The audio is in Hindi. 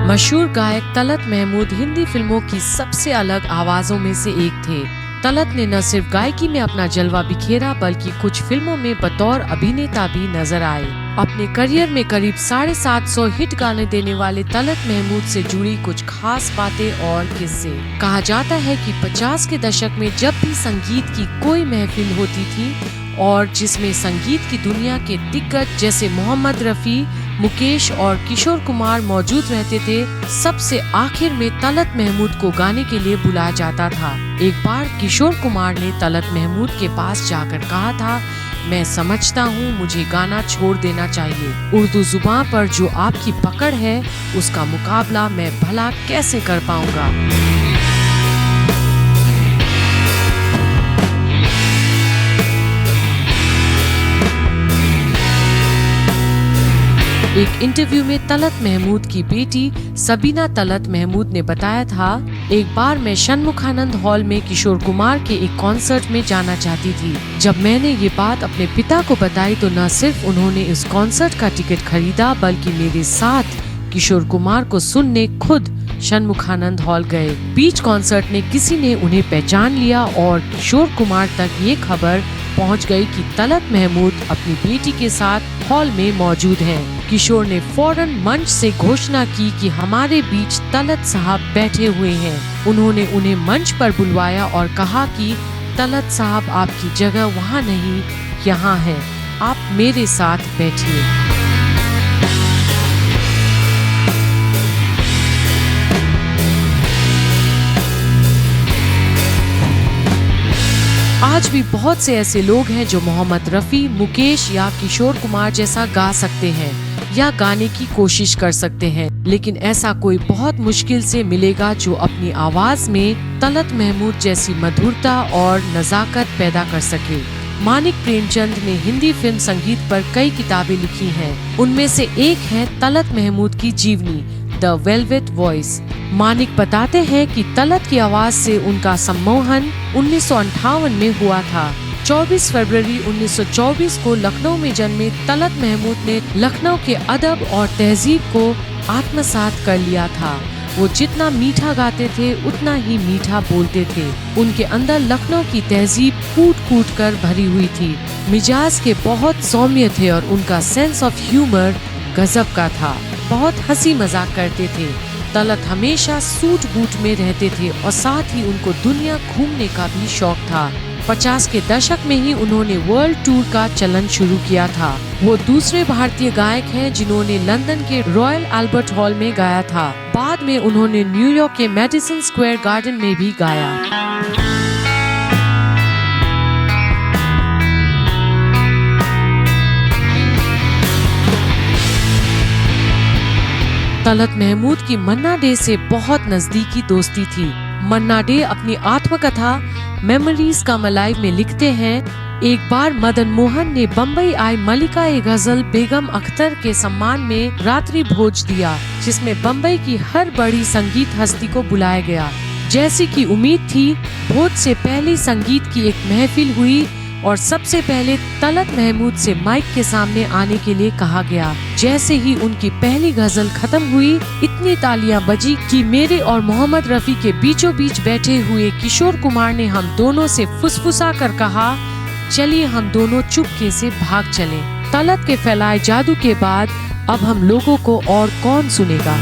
मशहूर गायक तलत महमूद हिंदी फिल्मों की सबसे अलग आवाजों में से एक थे। तलत ने न सिर्फ गायकी में अपना जलवा बिखेरा बल्कि कुछ फिल्मों में बतौर अभिनेता भी नजर आए। अपने करियर में करीब 750 हिट गाने देने वाले तलत महमूद से जुड़ी कुछ खास बातें और किस्से। कहा जाता है कि 50 के दशक में जब भी संगीत की कोई महफिल होती थी और जिसमें संगीत की दुनिया के दिग्गज जैसे मोहम्मद रफी, मुकेश और किशोर कुमार मौजूद रहते थे, सबसे आखिर में तलत महमूद को गाने के लिए बुलाया जाता था। एक बार किशोर कुमार ने तलत महमूद के पास जाकर कहा था, मैं समझता हूँ मुझे गाना छोड़ देना चाहिए। उर्दू जुबान पर जो आपकी पकड़ है उसका मुकाबला मैं भला कैसे कर पाऊंगा। एक इंटरव्यू में तलत महमूद की बेटी सबीना तलत महमूद ने बताया था, एक बार मैं षणमुखानंद हॉल में किशोर कुमार के एक कॉन्सर्ट में जाना चाहती थी। जब मैंने ये बात अपने पिता को बताई तो न सिर्फ उन्होंने इस कॉन्सर्ट का टिकट खरीदा बल्कि मेरे साथ किशोर कुमार को सुनने खुद षणमुखानंद हॉल गए। बीच कॉन्सर्ट में किसी ने उन्हें पहचान लिया और किशोर कुमार तक ये खबर पहुंच गई कि तलत महमूद अपनी बेटी के साथ हॉल में मौजूद हैं। किशोर ने फौरन मंच से घोषणा की कि हमारे बीच तलत साहब बैठे हुए हैं। उन्होंने उन्हें मंच पर बुलवाया और कहा कि तलत साहब आपकी जगह वहाँ नहीं, यहाँ है, आप मेरे साथ बैठिए। आज भी बहुत से ऐसे लोग हैं जो मोहम्मद रफी, मुकेश या किशोर कुमार जैसा गा सकते हैं या गाने की कोशिश कर सकते हैं, लेकिन ऐसा कोई बहुत मुश्किल से मिलेगा जो अपनी आवाज में तलत महमूद जैसी मधुरता और नजाकत पैदा कर सके। मानिक प्रेमचंद ने हिंदी फिल्म संगीत पर कई किताबें लिखी हैं। उनमें से एक है तलत महमूद की जीवनी, द वेलवेट वॉइस। मानिक बताते हैं कि तलत की आवाज से उनका सम्मोहन 1958 में हुआ था। 24 फरवरी 1924 को लखनऊ में जन्मे तलत महमूद ने लखनऊ के अदब और तहजीब को आत्मसात कर लिया था। वो जितना मीठा गाते थे उतना ही मीठा बोलते थे। उनके अंदर लखनऊ की तहजीब कूट कूट कर भरी हुई थी। मिजाज के बहुत सौम्य थे और उनका सेंस ऑफ ह्यूमर गजब का था। बहुत हंसी मजाक करते थे। तलत हमेशा सूट बूट में रहते थे और साथ ही उनको दुनिया घूमने का भी शौक था। 50 के दशक में ही उन्होंने वर्ल्ड टूर का चलन शुरू किया था। वो दूसरे भारतीय गायक हैं जिन्होंने लंदन के रॉयल अल्बर्ट हॉल में गाया था। बाद में उन्होंने न्यूयॉर्क के मैडिसन स्क्वायर गार्डन में भी गाया। तलत महमूद की मन्ना डे से बहुत नजदीकी दोस्ती थी। मन्ना डे अपनी आत्मकथा मेमोरीज कम अलाइव में लिखते हैं, एक बार मदन मोहन ने बम्बई आई मलिका-ए-गजल बेगम अख्तर के सम्मान में रात्रि भोज दिया, जिसमें बम्बई की हर बड़ी संगीत हस्ती को बुलाया गया। जैसी की उम्मीद थी, भोज से पहले संगीत की एक महफिल हुई और सबसे पहले तलत महमूद से माइक के सामने आने के लिए कहा गया। जैसे ही उनकी पहली गजल खत्म हुई, इतनी तालियां बजी कि मेरे और मोहम्मद रफी के बीचों बीच बैठे हुए किशोर कुमार ने हम दोनों से फुसफुसा कर कहा, चलिए हम दोनों चुपके से भाग चलें। तलत के फैलाए जादू के बाद अब हम लोगों को और कौन सुनेगा।